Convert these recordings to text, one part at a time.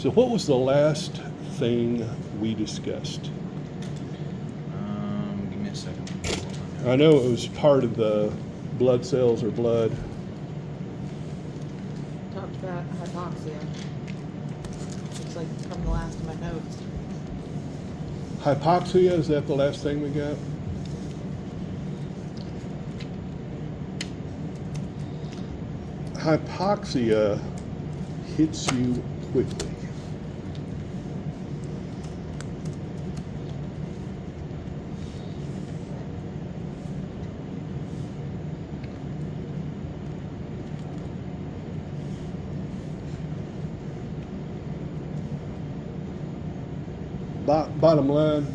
So what was the last thing we discussed? Give me a second. I know it was part of the blood cells or blood. Talked about hypoxia. Looks like from the last of my notes. Hypoxia, is that the last thing we got? Hypoxia hits you quickly. Bottom line,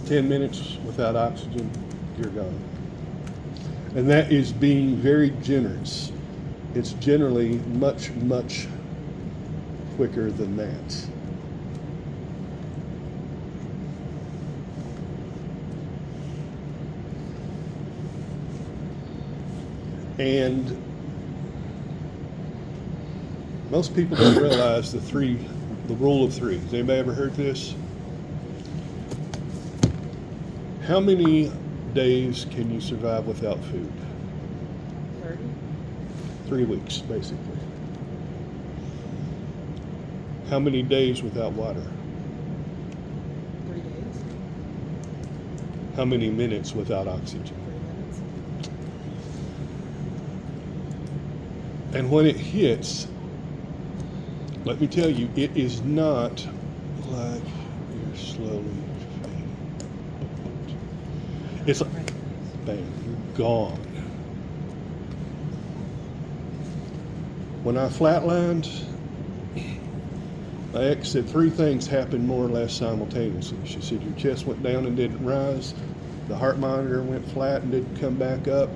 10 minutes without oxygen, you're gone. And that is being very generous. It's generally much, much quicker than that. And most people don't realize the rule of three. Has anybody ever heard this? How many days can you survive without food? 30? 3 weeks, basically. How many days without water? 3 days? How many minutes without oxygen? 3 minutes? And when it hits, let me tell you, it is not like you're slowly fading. It's like, bam, you're gone. When I flatlined, my ex said 3 things happened more or less simultaneously. She said your chest went down and didn't rise, the heart monitor went flat and didn't come back up,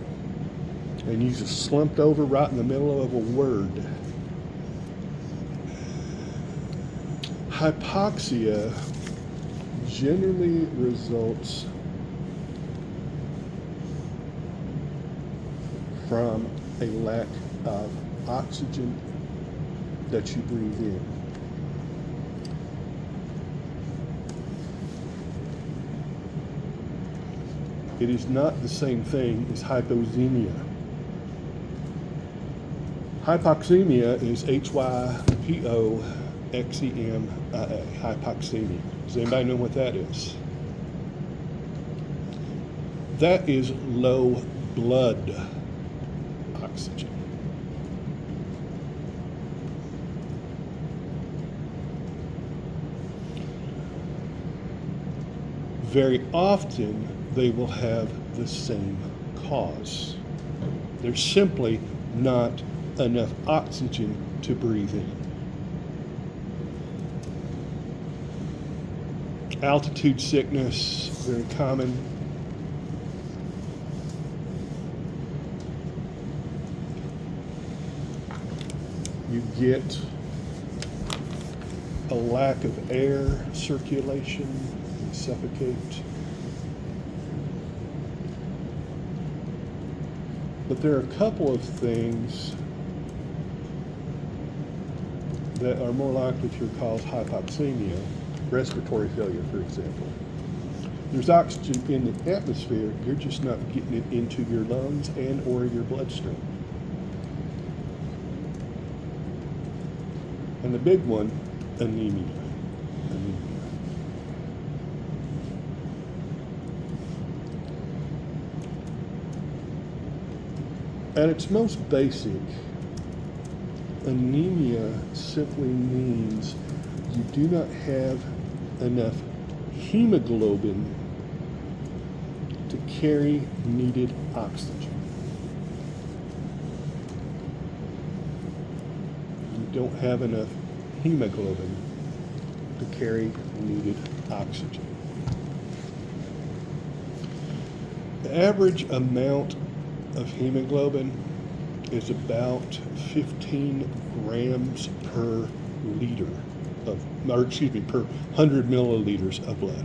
and you just slumped over right in the middle of a word. Hypoxia generally results from a lack of oxygen that you breathe in. It is not the same thing as hypoxemia. Hypoxemia is Hypoxemia. Hypoxemia. Does anybody know what that is? That is low blood oxygen. Very often they will have the same cause. There's simply not enough oxygen to breathe in. Altitude sickness, very common. You get a lack of air circulation, you suffocate. But there are a couple of things that are more likely to cause hypoxemia, respiratory failure, for example. There's oxygen in the atmosphere, you're just not getting it into your lungs and or your bloodstream. And the big one, anemia. At its most basic, anemia simply means you do not have enough hemoglobin to carry needed oxygen. You don't have enough hemoglobin to carry needed oxygen. The average amount of hemoglobin is about 15 grams per liter per 100 milliliters of blood.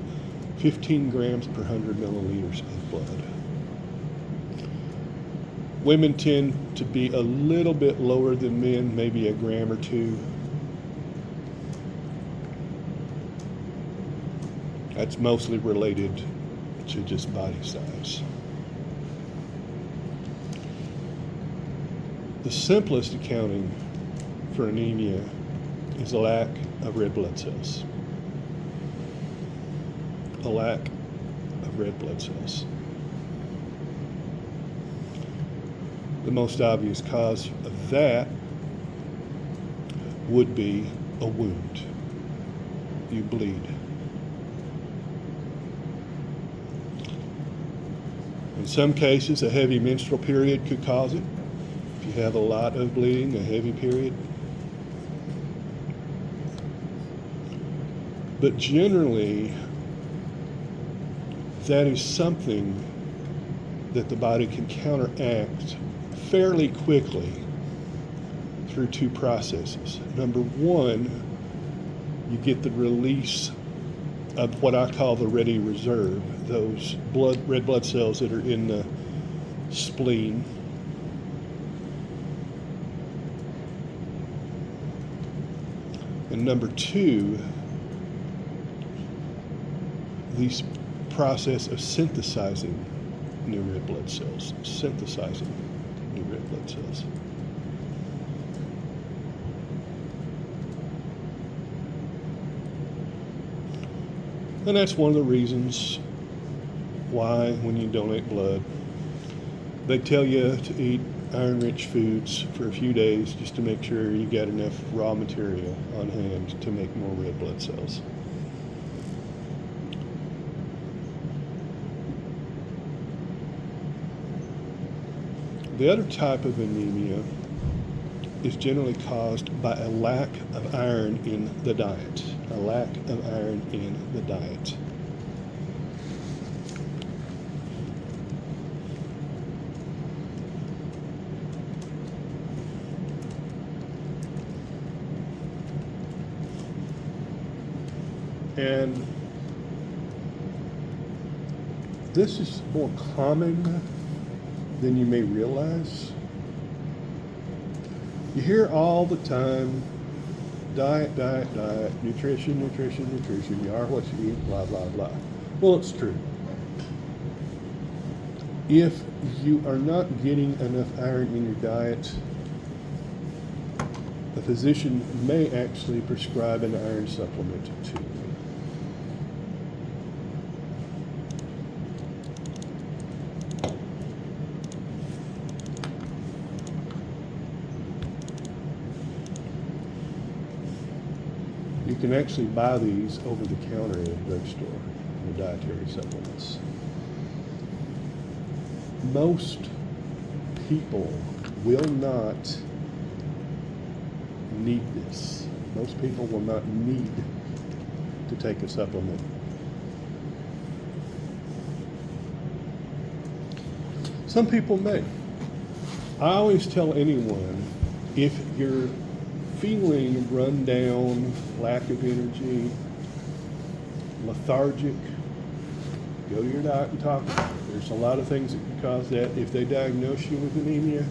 15 grams per 100 milliliters of blood. Women tend to be a little bit lower than men, maybe a gram or two. That's mostly related to just body size. The simplest accounting for anemia is a lack of red blood cells. A lack of red blood cells. The most obvious cause of that would be a wound. You bleed. In some cases, a heavy menstrual period could cause it. If you have a lot of bleeding, a heavy period. But generally, that is something that the body can counteract fairly quickly through two processes. Number one, you get the release of what I call the ready reserve, those red blood cells that are in the spleen. And number two, the process of synthesizing new red blood cells, And that's one of the reasons why when you donate blood, they tell you to eat iron-rich foods for a few days just to make sure you got enough raw material on hand to make more red blood cells. The other type of anemia is generally caused by a lack of iron in the diet. A lack of iron in the diet. And this is more common than you may realize. You hear all the time, diet, diet, diet, nutrition, nutrition, nutrition, you are what you eat, blah, blah, blah. Well, it's true. If you are not getting enough iron in your diet, a physician may actually prescribe an iron supplement to you. You can actually buy these over the counter at a drugstore, the dietary supplements. Most people will not need this. Most people will not need to take a supplement. Some people may. I always tell anyone, if you're feeling run down, lack of energy, lethargic, go to your doctor and talk about it. There's a lot of things that can cause that. If they diagnose you with anemia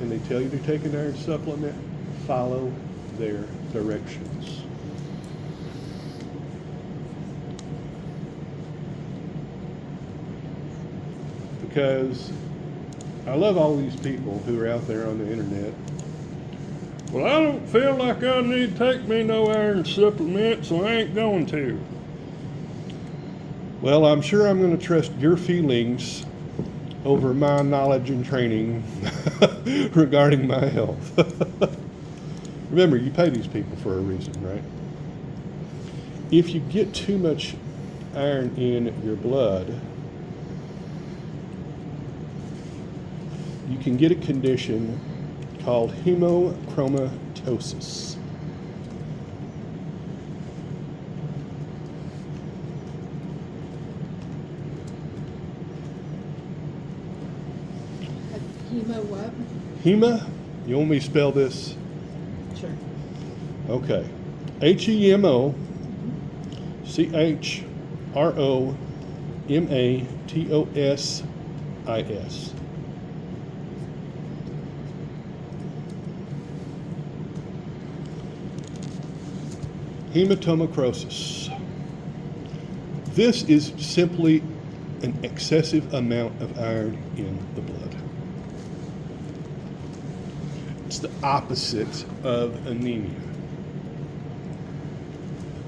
and they tell you to take an iron supplement, follow their directions. Because I love all these people who are out there on the internet. Well, I don't feel like I need to take me no iron supplement, so I ain't going to. Well, I'm sure I'm going to trust your feelings over my knowledge and training regarding my health. Remember, you pay these people for a reason, right? If you get too much iron in your blood, you can get a condition called hemochromatosis. Hemo what? Hema, you want me to spell this? Sure. Okay. HEMOCHROMATOSIS. Hematomacrosis. This is simply an excessive amount of iron in the blood. It's the opposite of anemia.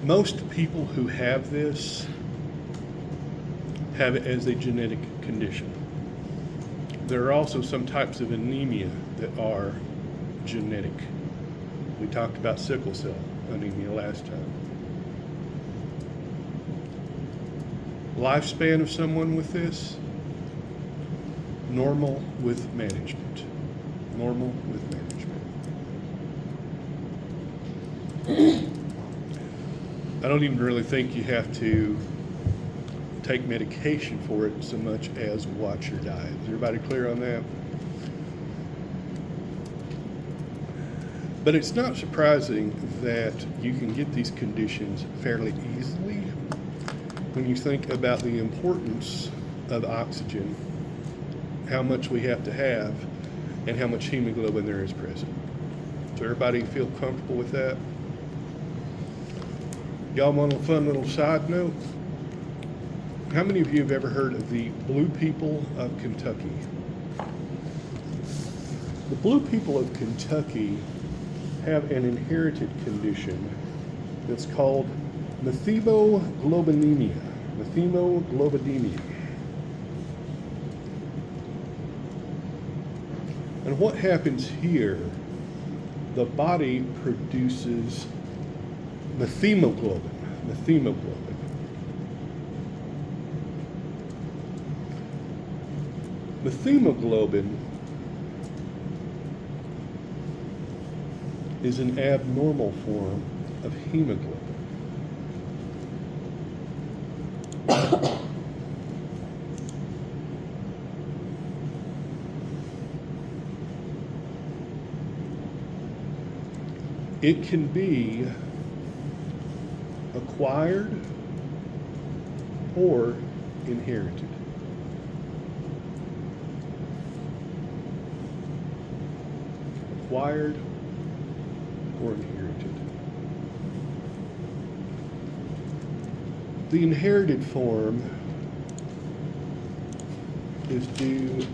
Most people who have this have it as a genetic condition. There are also some types of anemia that are genetic. We talked about sickle cell anemia last time. Lifespan of someone with this, normal with management. Normal with management. I don't even really think you have to take medication for it so much as watch your diet. Is everybody clear on that? But it's not surprising that you can get these conditions fairly easily when you think about the importance of oxygen, how much we have to have, and how much hemoglobin there is present. Does everybody feel comfortable with that? Y'all want a fun little side note? How many of you have ever heard of the Blue People of Kentucky? The Blue People of Kentucky have an inherited condition that's called methemoglobinemia. Methemoglobinemia. And what happens here, the body produces methemoglobin. Methemoglobin is an abnormal form of hemoglobin. It can be acquired or inherited. Acquired or inherited. The inherited form is due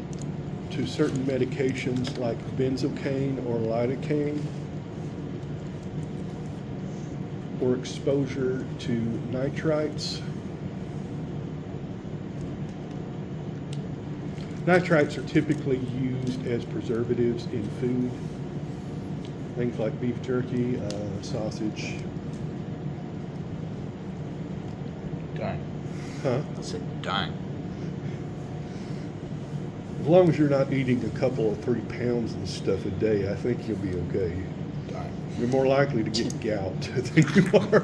to certain medications like benzocaine or lidocaine, or exposure to nitrites. Nitrites are typically used as preservatives in food. Things like beef jerky, sausage. Dang. Huh? I said dang. As long as you're not eating a couple of 3 pounds of stuff a day, I think you'll be okay. Dang. You're more likely to get gout than you are.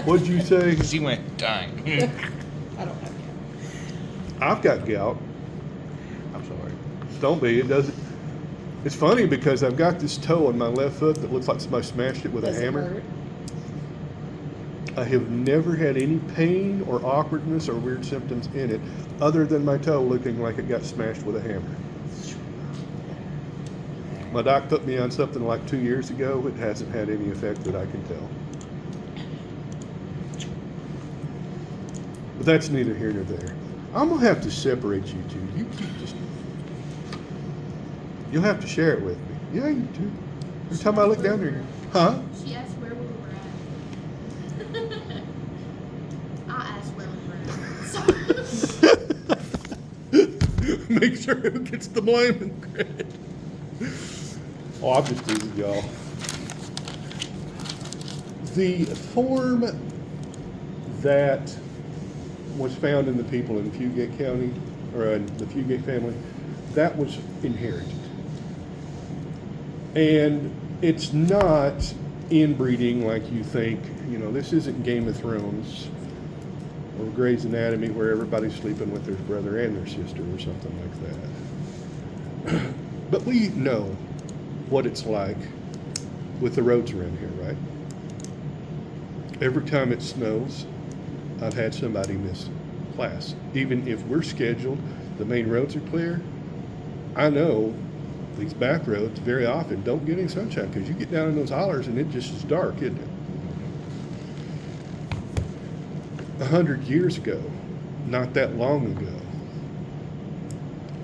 What'd you say? Because he went dang. I don't have gout. I've got gout. I'm sorry. Don't be. It doesn't. It's funny because I've got this toe on my left foot that looks like somebody smashed it with Does a it hammer. hurt? I have never had any pain or awkwardness or weird symptoms in it other than my toe looking like it got smashed with a hammer. My doc put me on something like 2 years ago. It hasn't had any effect that I can tell. But that's neither here nor there. I'm gonna have to separate you two. You keep just. You'll have to share it with me. Yeah, you do. Every time I look down there, huh? She asked where we were at. I asked where we were at. Make sure who gets the blame and credit. Oh, I'm just teasing y'all. The form that was found in the people in Fugate County, or in the Fugate family, that was inherited. And it's not inbreeding like you think. You know, this isn't Game of Thrones or Grey's Anatomy where everybody's sleeping with their brother and their sister or something like that. But we know what it's like with the roads around here, right? Every time it snows, I've had somebody miss class. Even if we're scheduled, the main roads are clear, I know these back roads very often don't get any sunshine because you get down in those hollers and it just is dark, isn't it? 100 years ago, not that long ago,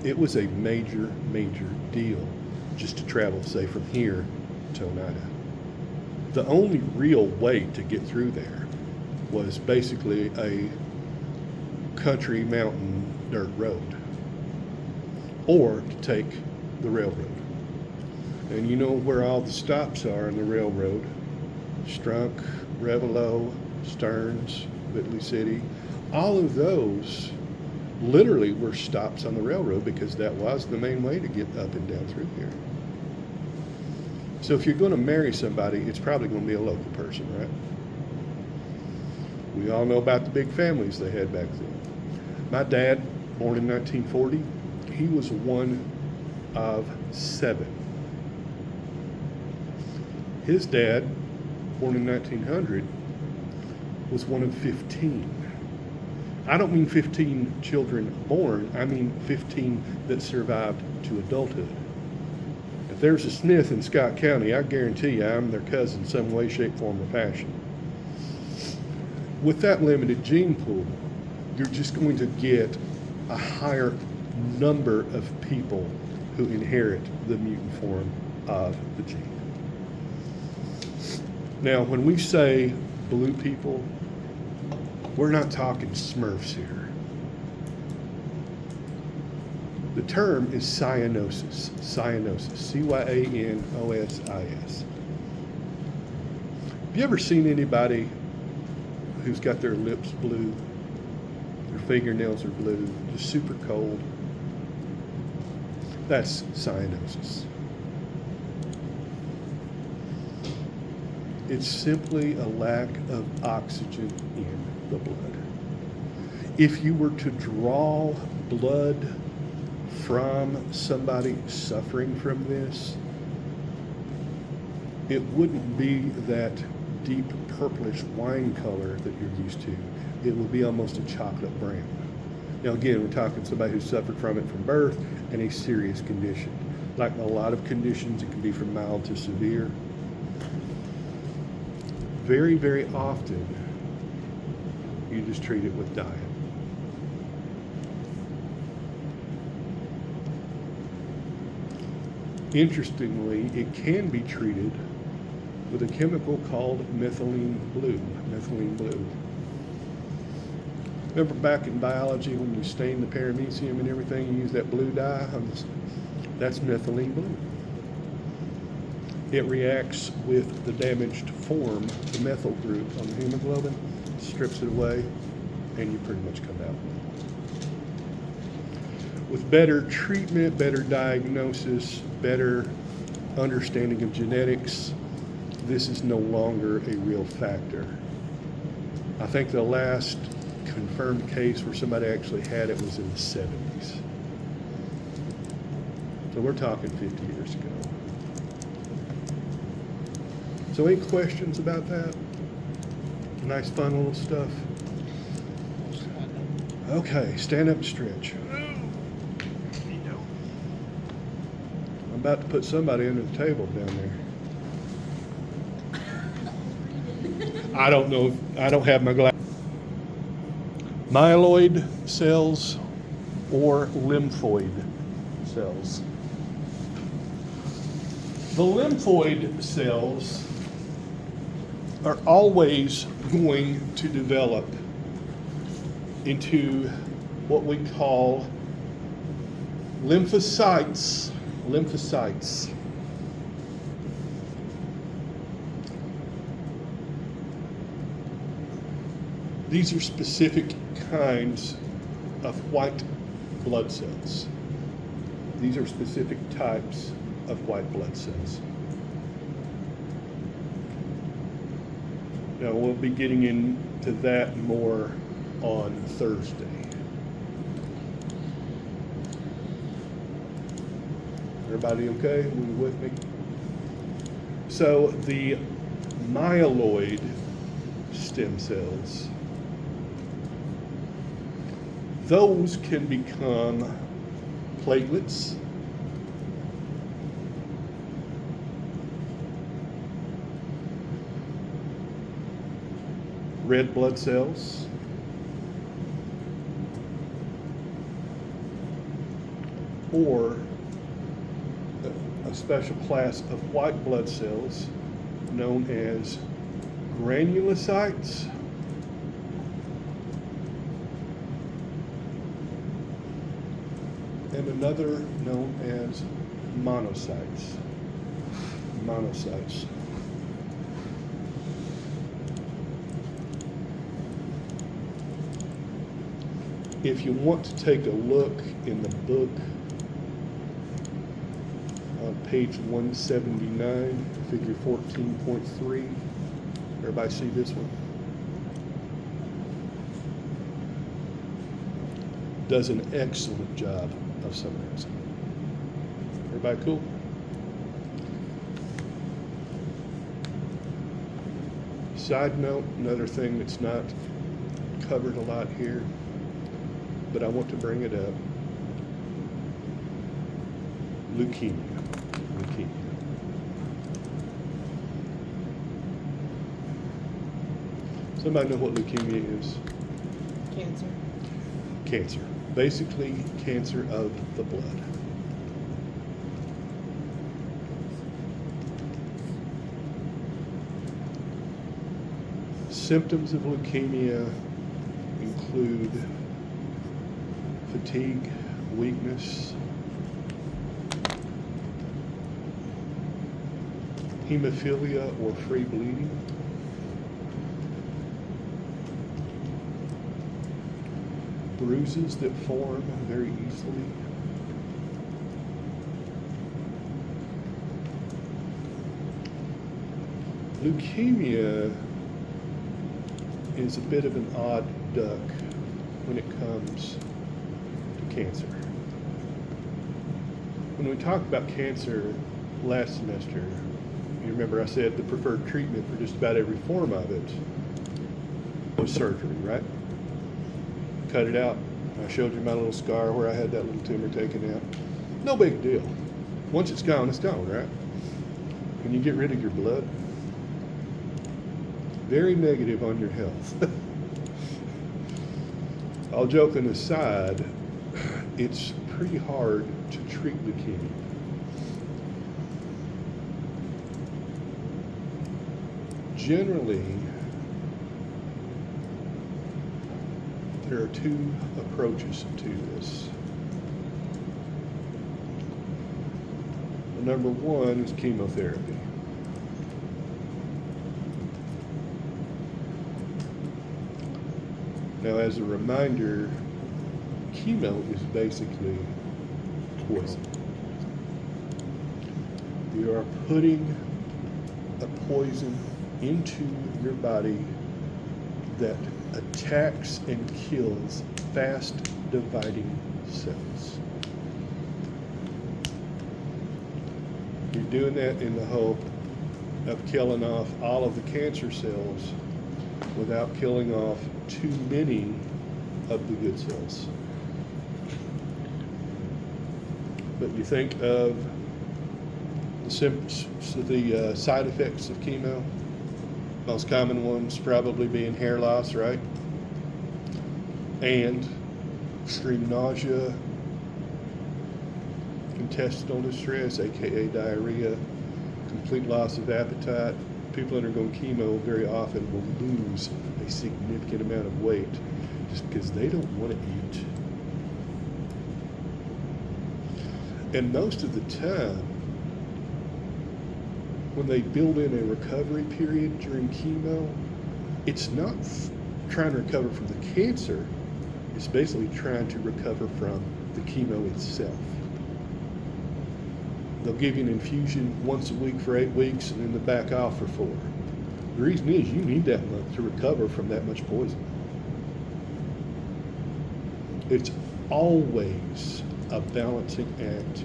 it was a major, major deal just to travel, say, from here to Oneida. The only real way to get through there was basically a country mountain dirt road, or to take the railroad. And you know where all the stops are on the railroad: Strunk, Revelo, Stearns, Whitley City. All of those literally were stops on the railroad because that was the main way to get up and down through here. So if you're going to marry somebody, it's probably going to be a local person, right? We all know about the big families they had back then. My dad, born in 1940, he was one of 7. His dad, born in 1900, was one of 15. I don't mean 15 children born, I mean 15 that survived to adulthood. If there's a Smith in Scott County, I guarantee you I'm their cousin some way, shape, form, or fashion. With that limited gene pool, you're just going to get a higher number of people who inherit the mutant form of the gene. Now, when we say blue people, we're not talking Smurfs here. The term is cyanosis. Cyanosis. C-Y-A-N-O-S-I-S. Have you ever seen anybody who's got their lips blue, their fingernails are blue, just super cold? That's cyanosis. It's simply a lack of oxygen in the blood. If you were to draw blood from somebody suffering from this, it wouldn't be that deep purplish wine color that you're used to. It would be almost a chocolate brown. Now again, we're talking somebody who suffered from it from birth and a serious condition. Like a lot of conditions, it can be from mild to severe. Very, very often, you just treat it with diet. Interestingly, it can be treated with a chemical called methylene blue. Methylene blue. Remember back in biology when you stain the paramecium and everything, you use that blue dye? That's methylene blue. It reacts with the damaged form, the methyl group on the hemoglobin, strips it away, and you pretty much come out with better treatment, better diagnosis, better understanding of genetics. This is no longer a real factor. I think the last confirmed case where somebody actually had it was in the 70s. So we're talking 50 years ago. So any questions about that? Nice fun little stuff. Okay, stand up and stretch. I'm about to put somebody under the table down there. I don't know, I don't have my glass. Myeloid cells or lymphoid cells. The lymphoid cells are always going to develop into what we call lymphocytes. Lymphocytes. These are specific kinds of white blood cells. These are specific types of white blood cells. Now we'll be getting into that more on Thursday. Everybody okay? Are you with me? So the myeloid stem cells, those can become platelets, red blood cells, or a special class of white blood cells known as granulocytes, and another known as monocytes. Monocytes. If you want to take a look in the book on page 179, figure 14.3, everybody see this one? Does an excellent job of summarizing. Everybody cool? Side note, another thing that's not covered a lot here, but I want to bring it up. Leukemia. Leukemia. Somebody know what leukemia is? Cancer. Cancer. Basically, cancer of the blood. Symptoms of leukemia include fatigue, weakness, hemophilia or free bleeding, bruises that form very easily, leukemia is a bit of an odd duck when it comes to cancer. When we talked about cancer last semester, you remember I said the preferred treatment for just about every form of it was surgery, right? Cut it out. I showed you my little scar where I had that little tumor taken out. No big deal. Once it's gone, right? When you get rid of your blood, very negative on your health. All joking aside, it's pretty hard to treat leukemia. Generally, there are two approaches to this. Number one is chemotherapy. Now, as a reminder, chemo is basically poison. You are putting a poison into your body that attacks and kills fast dividing cells. You're doing that in the hope of killing off all of the cancer cells without killing off too many of the good cells. But you think of the side effects of chemo. Most common ones probably being hair loss, right? And extreme nausea, intestinal distress, aka diarrhea, complete loss of appetite. People undergoing chemo very often will lose a significant amount of weight just because they don't want to eat. And most of the time, when they build in a recovery period during chemo, it's not trying to recover from the cancer, it's basically trying to recover from the chemo itself. They'll give you an infusion once a week for 8 weeks and then they back off for 4. The reason is you need that much to recover from that much poison. It's always a balancing act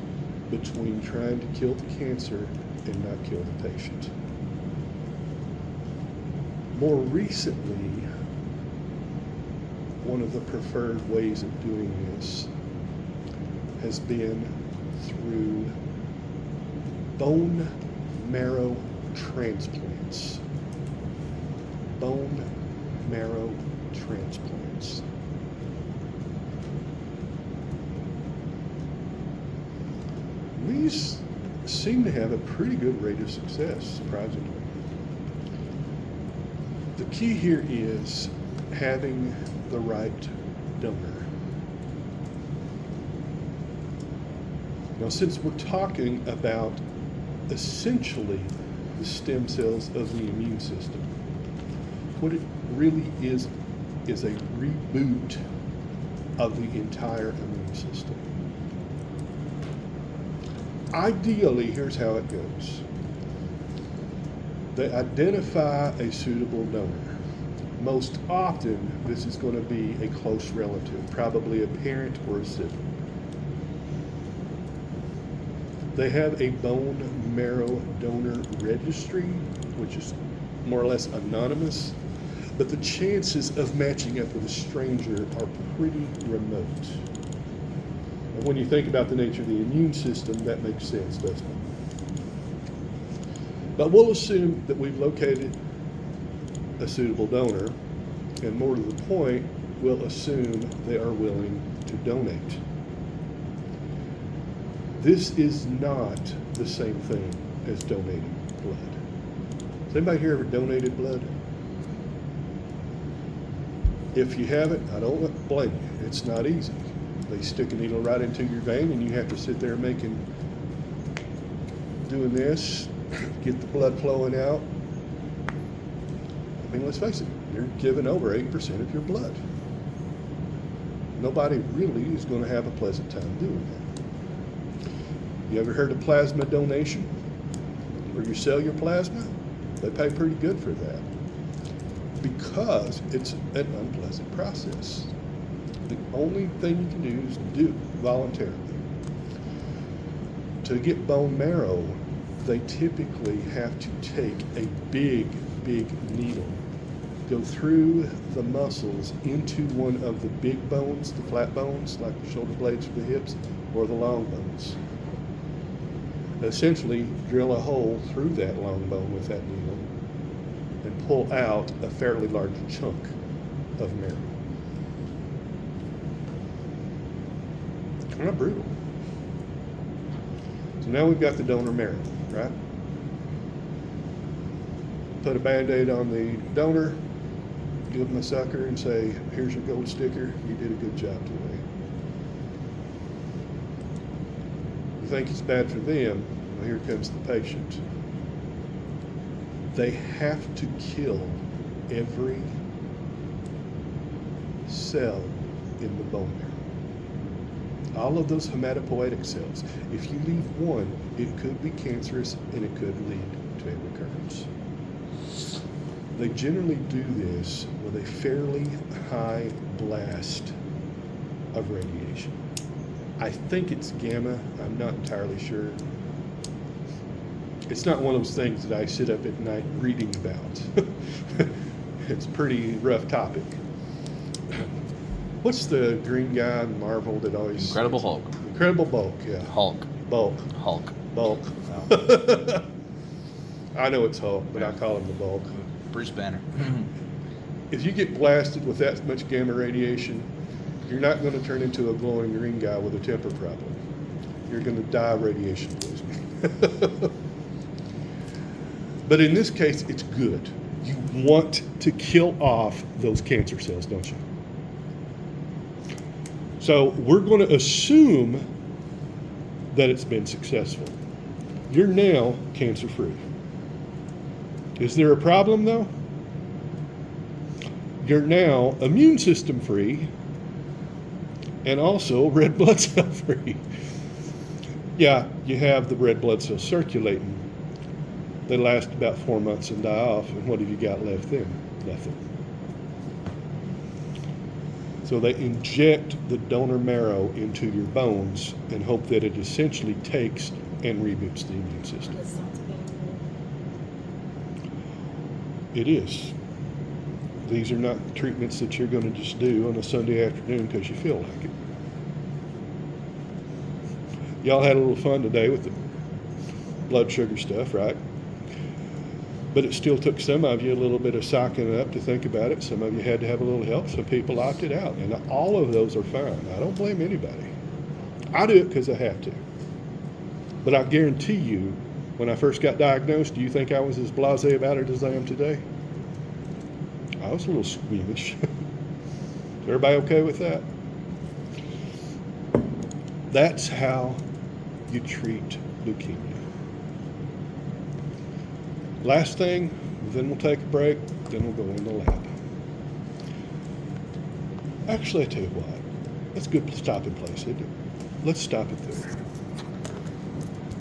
between trying to kill the cancer and not kill the patient. More recently, one of the preferred ways of doing this has been through bone marrow transplants. Bone marrow transplants. these seem to have a pretty good rate of success, surprisingly. The key here is having the right donor. Now, since we're talking about essentially the stem cells of the immune system, what it really is a reboot of the entire immune system. Ideally, here's how it goes. They identify a suitable donor. Most often, this is going to be a close relative, probably a parent or a sibling. They have a bone marrow donor registry, which is more or less anonymous, but the chances of matching up with a stranger are pretty remote. And when you think about the nature of the immune system, that makes sense, doesn't it? But we'll assume that we've located a suitable donor, and more to the point, we'll assume they are willing to donate. This is not the same thing as donating blood. Has anybody here ever donated blood? If you haven't, I don't blame you. It's not easy. They stick a needle right into your vein, and you have to sit there doing this, get the blood flowing out. I mean, let's face it, you're giving over 8% of your blood. Nobody really is going to have a pleasant time doing that. You ever heard of plasma donation? Where you sell your plasma? They pay pretty good for that, because it's an unpleasant process. The only thing you can do is do it voluntarily. To get bone marrow, they typically have to take a big needle, go through the muscles into one of the big bones, the flat bones, like the shoulder blades or the hips, or the long bones. Essentially, drill a hole through that long bone with that needle and pull out a fairly large chunk of marrow. Kind of brutal. So now we've got the donor marrow, right? Put a Band-Aid on the donor, give them a sucker and say, here's your gold sticker, you did a good job today. You think it's bad for them, well, here comes the patient. They have to kill every cell in the bone marrow. All of those hematopoietic cells. If you leave one, it could be cancerous and it could lead to a recurrence. They generally do this with a fairly high blast of radiation. I think it's gamma, I'm not entirely sure. It's not one of those things that I sit up at night reading about. It's a pretty rough topic. What's the green guy in Marvel that always... Incredible Hulk. Incredible Bulk, yeah. Hulk. Bulk. Hulk. Bulk. I know it's Hulk, but I call him the Bulk. Bruce Banner. If you get blasted with that much gamma radiation, you're not going to turn into a glowing green guy with a temper problem. You're going to die of radiation poisoning. But in this case, it's good. You want to kill off those cancer cells, don't you? So we're going to assume that it's been successful. You're now cancer-free. Is there a problem, though? You're now immune system free and also red blood cell free. Yeah, you have the red blood cells circulating. They last about 4 months and die off, and what have you got left then? Nothing. So they inject the donor marrow into your bones and hope that it essentially takes and reboots the immune system. That sounds painful. It is. These are not treatments that you're going to just do on a Sunday afternoon because you feel like it. Y'all had a little fun today with the blood sugar stuff, right? But it still took some of you a little bit of socking up to think about it. Some of you had to have a little help. Some people opted out. And all of those are fine. I don't blame anybody. I do it because I have to. But I guarantee you, when I first got diagnosed, do you think I was as blasé about it as I am today? I was a little squeamish. Is everybody okay with that? That's how you treat leukemia. Last thing, then we'll take a break, then we'll go in the lab. Actually, I tell you what, that's a good stopping place, isn't it? Let's stop it there.